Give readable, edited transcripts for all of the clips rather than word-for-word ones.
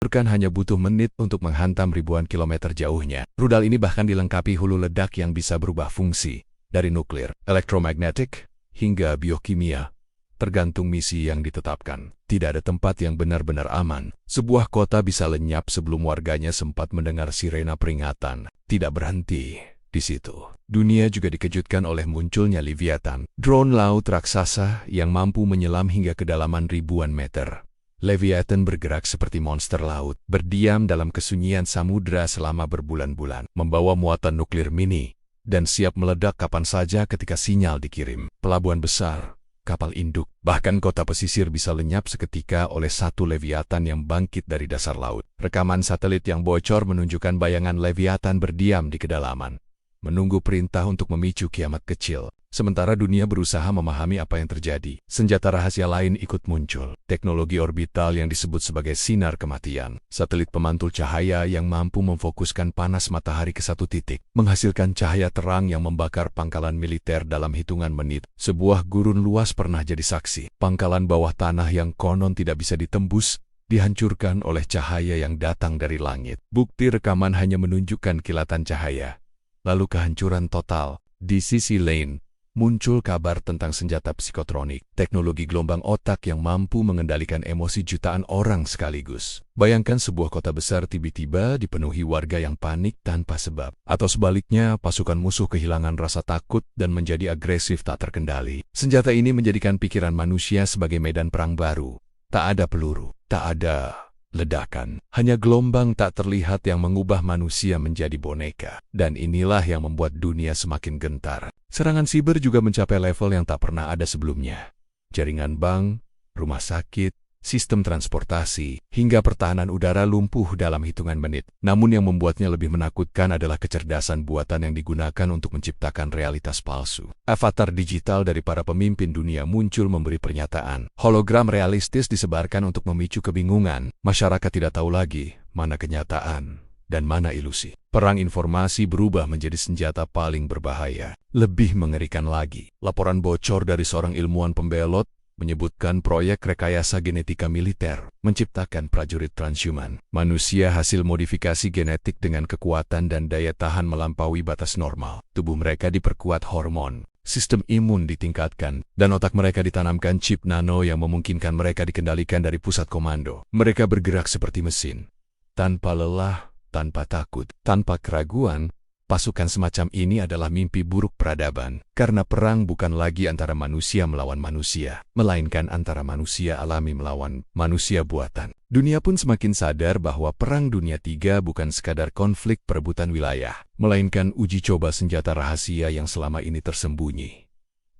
Bukan hanya butuh menit untuk menghantam ribuan kilometer jauhnya. Rudal ini bahkan dilengkapi hulu ledak yang bisa berubah fungsi, dari nuklir, elektromagnetik, hingga biokimia. Tergantung misi yang ditetapkan. Tidak ada tempat yang benar-benar aman. Sebuah kota bisa lenyap sebelum warganya sempat mendengar sirena peringatan. Tidak berhenti di situ. Dunia juga dikejutkan oleh munculnya Leviathan, drone laut raksasa yang mampu menyelam hingga kedalaman ribuan meter. Leviathan bergerak seperti monster laut, berdiam dalam kesunyian samudra selama berbulan-bulan, membawa muatan nuklir mini, dan siap meledak kapan saja ketika sinyal dikirim. Pelabuhan besar, kapal induk, bahkan kota pesisir bisa lenyap seketika oleh satu Leviathan yang bangkit dari dasar laut. Rekaman satelit yang bocor menunjukkan bayangan Leviathan berdiam di kedalaman, menunggu perintah untuk memicu kiamat kecil. Sementara dunia berusaha memahami apa yang terjadi, senjata rahasia lain ikut muncul. Teknologi orbital yang disebut sebagai sinar kematian, satelit pemantul cahaya yang mampu memfokuskan panas matahari ke satu titik, menghasilkan cahaya terang yang membakar pangkalan militer dalam hitungan menit. Sebuah gurun luas pernah jadi saksi. Pangkalan bawah tanah yang konon tidak bisa ditembus, dihancurkan oleh cahaya yang datang dari langit. Bukti rekaman hanya menunjukkan kilatan cahaya, lalu kehancuran total. Di sisi lain, muncul kabar tentang senjata psikotronik, teknologi gelombang otak yang mampu mengendalikan emosi jutaan orang sekaligus. Bayangkan sebuah kota besar tiba-tiba dipenuhi warga yang panik tanpa sebab. Atau sebaliknya, pasukan musuh kehilangan rasa takut dan menjadi agresif tak terkendali. Senjata ini menjadikan pikiran manusia sebagai medan perang baru. Tak ada peluru, tak ada ledakan, hanya gelombang tak terlihat yang mengubah manusia menjadi boneka. Dan inilah yang membuat dunia semakin gentar. Serangan siber juga mencapai level yang tak pernah ada sebelumnya. Jaringan bank, rumah sakit, sistem transportasi, hingga pertahanan udara lumpuh dalam hitungan menit. Namun yang membuatnya lebih menakutkan adalah kecerdasan buatan yang digunakan untuk menciptakan realitas palsu. Avatar digital dari para pemimpin dunia muncul memberi pernyataan. Hologram realistis disebarkan untuk memicu kebingungan. Masyarakat tidak tahu lagi mana kenyataan dan mana ilusi. Perang informasi berubah menjadi senjata paling berbahaya. Lebih mengerikan lagi, laporan bocor dari seorang ilmuwan pembelot menyebutkan proyek rekayasa genetika militer menciptakan prajurit transhuman, manusia hasil modifikasi genetik dengan kekuatan dan daya tahan melampaui batas normal. Tubuh mereka diperkuat hormon, sistem imun ditingkatkan, dan otak mereka ditanamkan chip nano yang memungkinkan mereka dikendalikan dari pusat komando. Mereka bergerak seperti mesin, tanpa lelah, tanpa takut, tanpa keraguan. Pasukan semacam ini adalah mimpi buruk peradaban, karena perang bukan lagi antara manusia melawan manusia, melainkan antara manusia alami melawan manusia buatan. Dunia pun semakin sadar bahwa Perang Dunia III bukan sekadar konflik perebutan wilayah, melainkan uji coba senjata rahasia yang selama ini tersembunyi.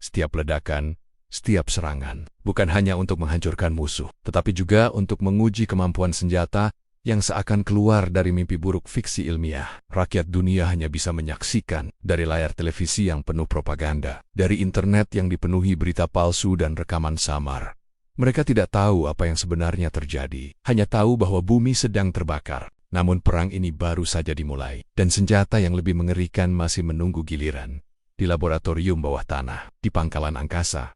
Setiap ledakan, setiap serangan, bukan hanya untuk menghancurkan musuh, tetapi juga untuk menguji kemampuan senjata yang seakan keluar dari mimpi buruk fiksi ilmiah. Rakyat dunia hanya bisa menyaksikan dari layar televisi yang penuh propaganda, dari internet yang dipenuhi berita palsu dan rekaman samar. Mereka tidak tahu apa yang sebenarnya terjadi, hanya tahu bahwa bumi sedang terbakar. Namun perang ini baru saja dimulai, dan senjata yang lebih mengerikan masih menunggu giliran. Di laboratorium bawah tanah, di pangkalan angkasa,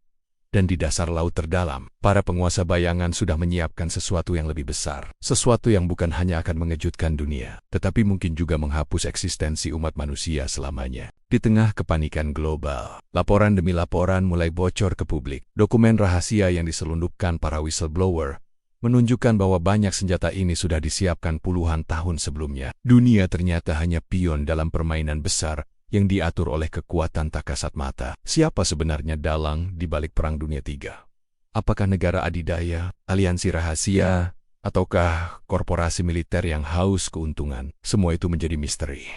dan di dasar laut terdalam, para penguasa bayangan sudah menyiapkan sesuatu yang lebih besar. Sesuatu yang bukan hanya akan mengejutkan dunia, tetapi mungkin juga menghapus eksistensi umat manusia selamanya. Di tengah kepanikan global, laporan demi laporan mulai bocor ke publik. Dokumen rahasia yang diselundupkan para whistleblower menunjukkan bahwa banyak senjata ini sudah disiapkan puluhan tahun sebelumnya. Dunia ternyata hanya pion dalam permainan besar yang diatur oleh kekuatan tak kasat mata. Siapa sebenarnya dalang di balik Perang Dunia III? Apakah negara adidaya, aliansi rahasia, ataukah korporasi militer yang haus keuntungan? Semua itu menjadi misteri.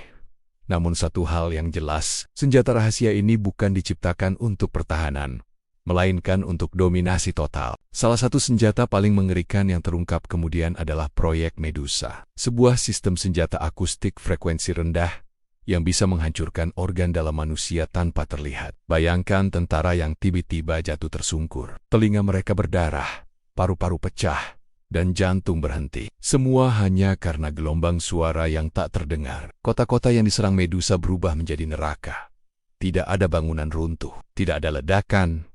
Namun satu hal yang jelas, senjata rahasia ini bukan diciptakan untuk pertahanan, melainkan untuk dominasi total. Salah satu senjata paling mengerikan yang terungkap kemudian adalah proyek Medusa, sebuah sistem senjata akustik frekuensi rendah yang bisa menghancurkan organ dalam manusia tanpa terlihat. Bayangkan tentara yang tiba-tiba jatuh tersungkur. Telinga mereka berdarah, paru-paru pecah, dan jantung berhenti. Semua hanya karena gelombang suara yang tak terdengar. Kota-kota yang diserang Medusa berubah menjadi neraka. Tidak ada bangunan runtuh, tidak ada ledakan,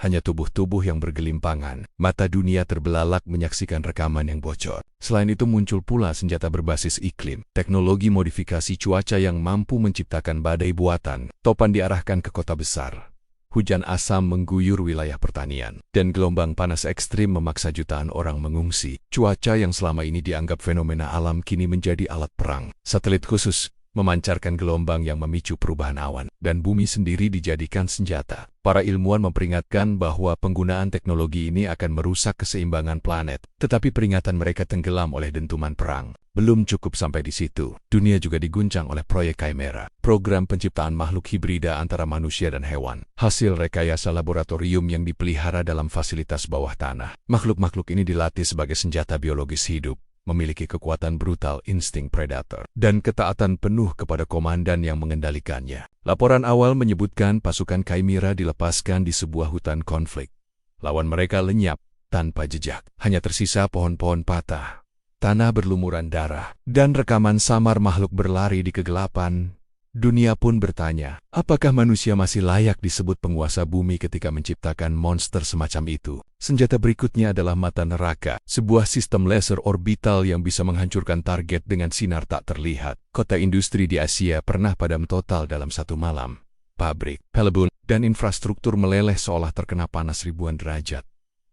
hanya tubuh-tubuh yang bergelimpangan. Mata dunia terbelalak menyaksikan rekaman yang bocor. Selain itu muncul pula senjata berbasis iklim, teknologi modifikasi cuaca yang mampu menciptakan badai buatan. Topan diarahkan ke kota besar. Hujan asam mengguyur wilayah pertanian, dan gelombang panas ekstrim memaksa jutaan orang mengungsi. Cuaca yang selama ini dianggap fenomena alam kini menjadi alat perang. Satelit khusus memancarkan gelombang yang memicu perubahan awan, dan bumi sendiri dijadikan senjata. Para ilmuwan memperingatkan bahwa penggunaan teknologi ini akan merusak keseimbangan planet, tetapi peringatan mereka tenggelam oleh dentuman perang. Belum cukup sampai di situ, dunia juga diguncang oleh proyek Chimera, program penciptaan makhluk hibrida antara manusia dan hewan. Hasil rekayasa laboratorium yang dipelihara dalam fasilitas bawah tanah. Makhluk-makhluk ini dilatih sebagai senjata biologis hidup, memiliki kekuatan brutal, insting predator, dan ketaatan penuh kepada komandan yang mengendalikannya. Laporan awal menyebutkan pasukan Chimera dilepaskan di sebuah hutan konflik. Lawan mereka lenyap, tanpa jejak. Hanya tersisa pohon-pohon patah, tanah berlumuran darah, dan rekaman samar makhluk berlari di kegelapan. Dunia pun bertanya, apakah manusia masih layak disebut penguasa bumi ketika menciptakan monster semacam itu? Senjata berikutnya adalah mata neraka, sebuah sistem laser orbital yang bisa menghancurkan target dengan sinar tak terlihat. Kota industri di Asia pernah padam total dalam satu malam. Pabrik, pelebun, dan infrastruktur meleleh seolah terkena panas ribuan derajat.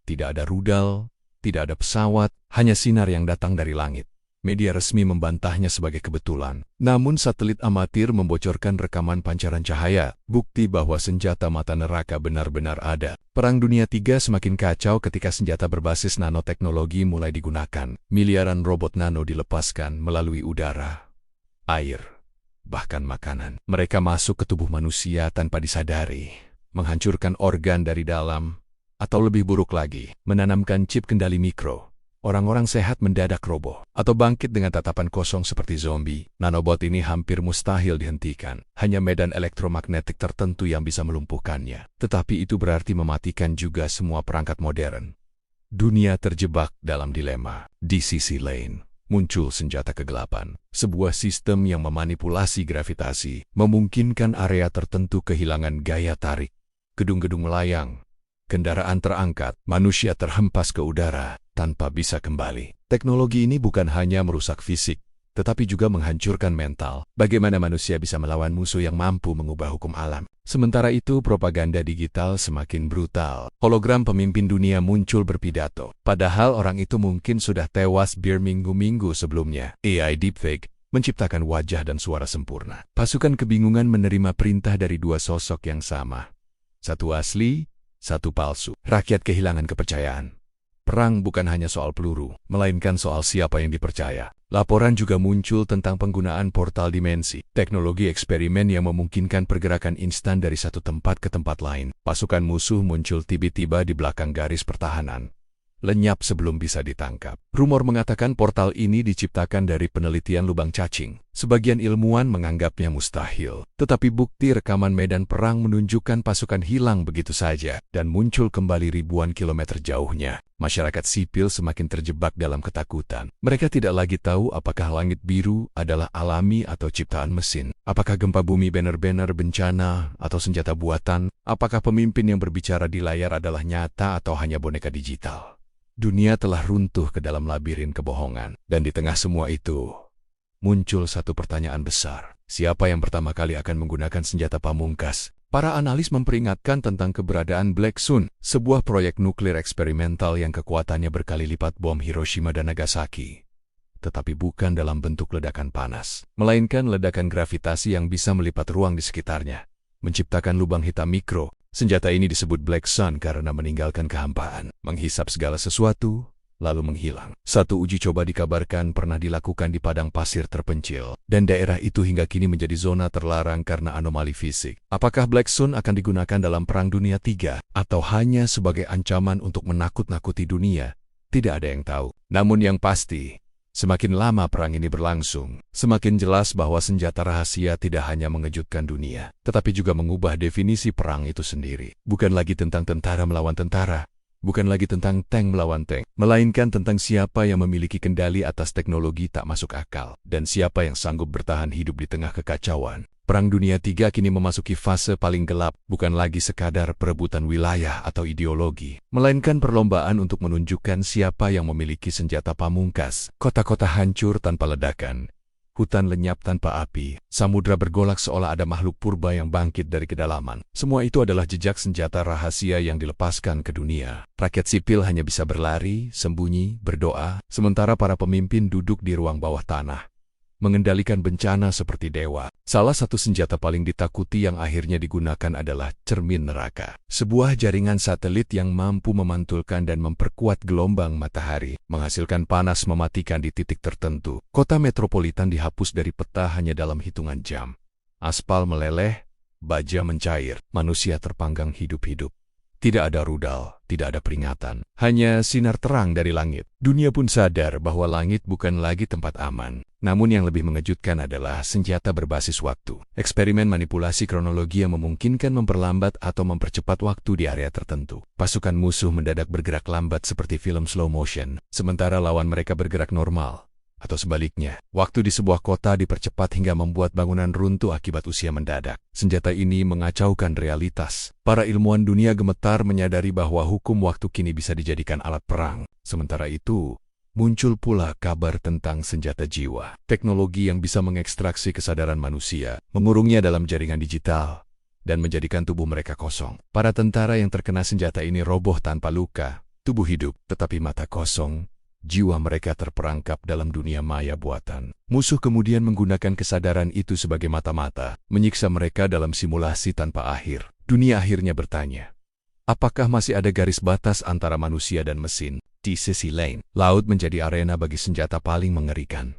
Tidak ada rudal, tidak ada pesawat, hanya sinar yang datang dari langit. Media resmi membantahnya sebagai kebetulan. Namun satelit amatir membocorkan rekaman pancaran cahaya, bukti bahwa senjata mata neraka benar-benar ada. Perang Dunia III semakin kacau ketika senjata berbasis nanoteknologi mulai digunakan. Miliaran robot nano dilepaskan melalui udara, air, bahkan makanan. Mereka masuk ke tubuh manusia tanpa disadari, menghancurkan organ dari dalam, atau lebih buruk lagi, menanamkan chip kendali mikro. Orang-orang sehat mendadak roboh, atau bangkit dengan tatapan kosong seperti zombie. Nanobot ini hampir mustahil dihentikan. Hanya medan elektromagnetik tertentu yang bisa melumpuhkannya. Tetapi itu berarti mematikan juga semua perangkat modern. Dunia terjebak dalam dilema. Di sisi lain, muncul senjata kegelapan. Sebuah sistem yang memanipulasi gravitasi, memungkinkan area tertentu kehilangan gaya tarik. Gedung-gedung melayang, kendaraan terangkat, manusia terhempas ke udara tanpa bisa kembali. Teknologi ini bukan hanya merusak fisik, tetapi juga menghancurkan mental. Bagaimana manusia bisa melawan musuh yang mampu mengubah hukum alam? Sementara itu, propaganda digital semakin brutal. Hologram pemimpin dunia muncul berpidato, padahal orang itu mungkin sudah tewas berminggu-minggu sebelumnya. AI deepfake menciptakan wajah dan suara sempurna. Pasukan kebingungan menerima perintah dari dua sosok yang sama. Satu asli, satu palsu. Rakyat kehilangan kepercayaan. Perang bukan hanya soal peluru, melainkan soal siapa yang dipercaya. Laporan juga muncul tentang penggunaan portal dimensi, teknologi eksperimen yang memungkinkan pergerakan instan dari satu tempat ke tempat lain. Pasukan musuh muncul tiba-tiba di belakang garis pertahanan, lenyap sebelum bisa ditangkap. Rumor mengatakan portal ini diciptakan dari penelitian lubang cacing. Sebagian ilmuwan menganggapnya mustahil, tetapi bukti rekaman medan perang menunjukkan pasukan hilang begitu saja dan muncul kembali ribuan kilometer jauhnya. Masyarakat sipil semakin terjebak dalam ketakutan. Mereka tidak lagi tahu apakah langit biru adalah alami atau ciptaan mesin. Apakah gempa bumi benar-benar bencana atau senjata buatan? Apakah pemimpin yang berbicara di layar adalah nyata atau hanya boneka digital? Dunia telah runtuh ke dalam labirin kebohongan. Dan di tengah semua itu, muncul satu pertanyaan besar. Siapa yang pertama kali akan menggunakan senjata pamungkas? Para analis memperingatkan tentang keberadaan Black Sun, sebuah proyek nuklir eksperimental yang kekuatannya berkali lipat bom Hiroshima dan Nagasaki. Tetapi bukan dalam bentuk ledakan panas, melainkan ledakan gravitasi yang bisa melipat ruang di sekitarnya, menciptakan lubang hitam mikro. Senjata ini disebut Black Sun karena meninggalkan kehampaan, menghisap segala sesuatu, lalu menghilang. Satu uji coba dikabarkan pernah dilakukan di padang pasir terpencil, dan daerah itu hingga kini menjadi zona terlarang karena anomali fisik. Apakah Black Sun akan digunakan dalam Perang Dunia III, atau hanya sebagai ancaman untuk menakut-nakuti dunia? Tidak ada yang tahu. Namun yang pasti, semakin lama perang ini berlangsung, semakin jelas bahwa senjata rahasia tidak hanya mengejutkan dunia, tetapi juga mengubah definisi perang itu sendiri. Bukan lagi tentang tentara melawan tentara, bukan lagi tentang tank melawan tank, melainkan tentang siapa yang memiliki kendali atas teknologi tak masuk akal, dan siapa yang sanggup bertahan hidup di tengah kekacauan. Perang Dunia III kini memasuki fase paling gelap, bukan lagi sekadar perebutan wilayah atau ideologi, melainkan perlombaan untuk menunjukkan siapa yang memiliki senjata pamungkas. Kota-kota hancur tanpa ledakan, hutan lenyap tanpa api, samudra bergolak seolah ada makhluk purba yang bangkit dari kedalaman. Semua itu adalah jejak senjata rahasia yang dilepaskan ke dunia. Rakyat sipil hanya bisa berlari, sembunyi, berdoa, sementara para pemimpin duduk di ruang bawah tanah, mengendalikan bencana seperti dewa. Salah satu senjata paling ditakuti yang akhirnya digunakan adalah cermin neraka. Sebuah jaringan satelit yang mampu memantulkan dan memperkuat gelombang matahari, menghasilkan panas mematikan di titik tertentu. Kota metropolitan dihapus dari peta hanya dalam hitungan jam. Aspal meleleh, baja mencair, manusia terpanggang hidup-hidup. Tidak ada rudal, tidak ada peringatan, hanya sinar terang dari langit. Dunia pun sadar bahwa langit bukan lagi tempat aman. Namun yang lebih mengejutkan adalah senjata berbasis waktu. Eksperimen manipulasi kronologi yang memungkinkan memperlambat atau mempercepat waktu di area tertentu. Pasukan musuh mendadak bergerak lambat seperti film slow motion, sementara lawan mereka bergerak normal. Atau sebaliknya, waktu di sebuah kota dipercepat hingga membuat bangunan runtuh akibat usia mendadak. Senjata ini mengacaukan realitas. Para ilmuwan dunia gemetar menyadari bahwa hukum waktu kini bisa dijadikan alat perang. Sementara itu, muncul pula kabar tentang senjata jiwa. Teknologi yang bisa mengekstraksi kesadaran manusia, mengurungnya dalam jaringan digital, dan menjadikan tubuh mereka kosong. Para tentara yang terkena senjata ini roboh tanpa luka, tubuh hidup, tetapi mata kosong. Jiwa mereka terperangkap dalam dunia maya buatan. Musuh kemudian menggunakan kesadaran itu sebagai mata-mata, menyiksa mereka dalam simulasi tanpa akhir. Dunia akhirnya bertanya, apakah masih ada garis batas antara manusia dan mesin? Di sisi lain, laut menjadi arena bagi senjata paling mengerikan.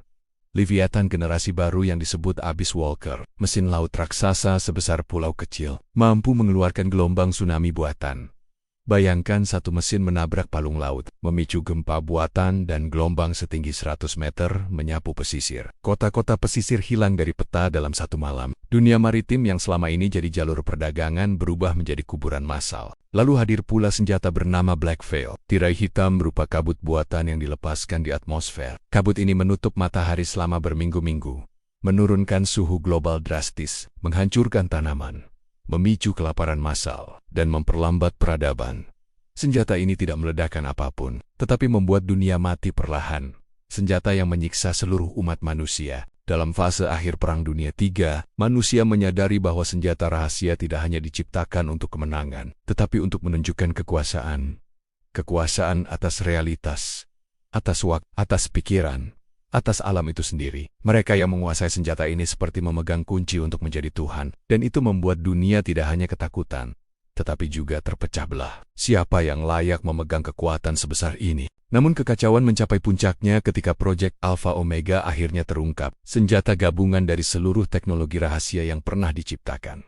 Leviathan generasi baru yang disebut Abyss Walker, mesin laut raksasa sebesar pulau kecil, mampu mengeluarkan gelombang tsunami buatan. Bayangkan satu mesin menabrak palung laut, memicu gempa buatan dan gelombang setinggi 100 meter menyapu pesisir. Kota-kota pesisir hilang dari peta dalam satu malam. Dunia maritim yang selama ini jadi jalur perdagangan berubah menjadi kuburan massal. Lalu hadir pula senjata bernama Black Veil. Tirai hitam berupa kabut buatan yang dilepaskan di atmosfer. Kabut ini menutup matahari selama berminggu-minggu, menurunkan suhu global drastis, menghancurkan tanaman, memicu kelaparan massal, dan memperlambat peradaban. Senjata ini tidak meledakkan apapun, tetapi membuat dunia mati perlahan. Senjata yang menyiksa seluruh umat manusia. Dalam fase akhir Perang Dunia III, manusia menyadari bahwa senjata rahasia tidak hanya diciptakan untuk kemenangan, tetapi untuk menunjukkan kekuasaan. Kekuasaan atas realitas, atas waktu, atas pikiran, atas alam itu sendiri. Mereka yang menguasai senjata ini seperti memegang kunci untuk menjadi Tuhan, dan itu membuat dunia tidak hanya ketakutan, tetapi juga terpecah belah. Siapa yang layak memegang kekuatan sebesar ini? Namun kekacauan mencapai puncaknya ketika proyek Alpha Omega akhirnya terungkap, senjata gabungan dari seluruh teknologi rahasia yang pernah diciptakan.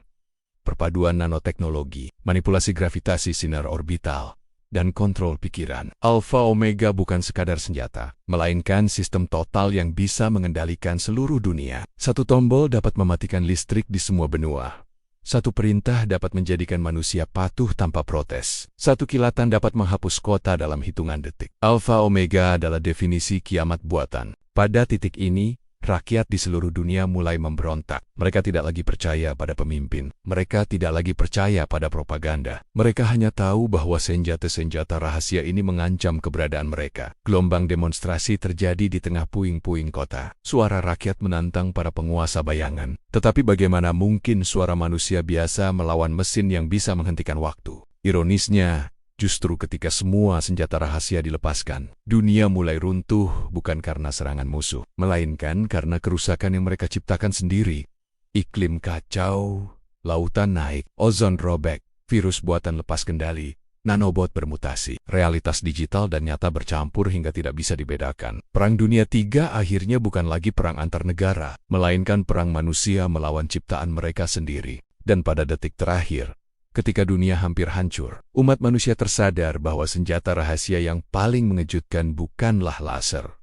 Perpaduan nanoteknologi, manipulasi gravitasi sinar orbital, dan kontrol pikiran. Alpha Omega bukan sekadar senjata, melainkan sistem total yang bisa mengendalikan seluruh dunia. Satu tombol dapat mematikan listrik di semua benua. Satu perintah dapat menjadikan manusia patuh tanpa protes. Satu kilatan dapat menghapus kota dalam hitungan detik. Alpha Omega adalah definisi kiamat buatan. Pada titik ini, rakyat di seluruh dunia mulai memberontak. Mereka tidak lagi percaya pada pemimpin. Mereka tidak lagi percaya pada propaganda. Mereka hanya tahu bahwa senjata-senjata rahasia ini mengancam keberadaan mereka. Gelombang demonstrasi terjadi di tengah puing-puing kota. Suara rakyat menantang para penguasa bayangan. Tetapi bagaimana mungkin suara manusia biasa melawan mesin yang bisa menghentikan waktu? Ironisnya, justru ketika semua senjata rahasia dilepaskan, dunia mulai runtuh bukan karena serangan musuh, melainkan karena kerusakan yang mereka ciptakan sendiri. Iklim kacau, lautan naik, ozon robek, virus buatan lepas kendali, nanobot bermutasi, realitas digital dan nyata bercampur hingga tidak bisa dibedakan. Perang Dunia III akhirnya bukan lagi perang antar negara, melainkan perang manusia melawan ciptaan mereka sendiri. Dan pada detik terakhir, ketika dunia hampir hancur, umat manusia tersadar bahwa senjata rahasia yang paling mengejutkan bukanlah laser,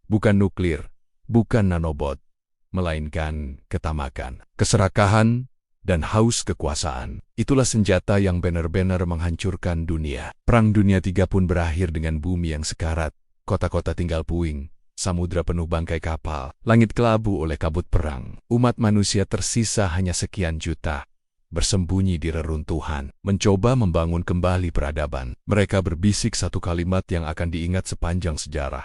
bukan nuklir, bukan nanobot, melainkan ketamakan, keserakahan, dan haus kekuasaan. Itulah senjata yang benar-benar menghancurkan dunia. Perang Dunia III pun berakhir dengan bumi yang sekarat, kota-kota tinggal puing, Samudra penuh bangkai kapal, langit kelabu oleh kabut perang. Umat manusia tersisa hanya sekian juta, bersembunyi di reruntuhan, mencoba membangun kembali peradaban. Mereka berbisik satu kalimat yang akan diingat sepanjang sejarah.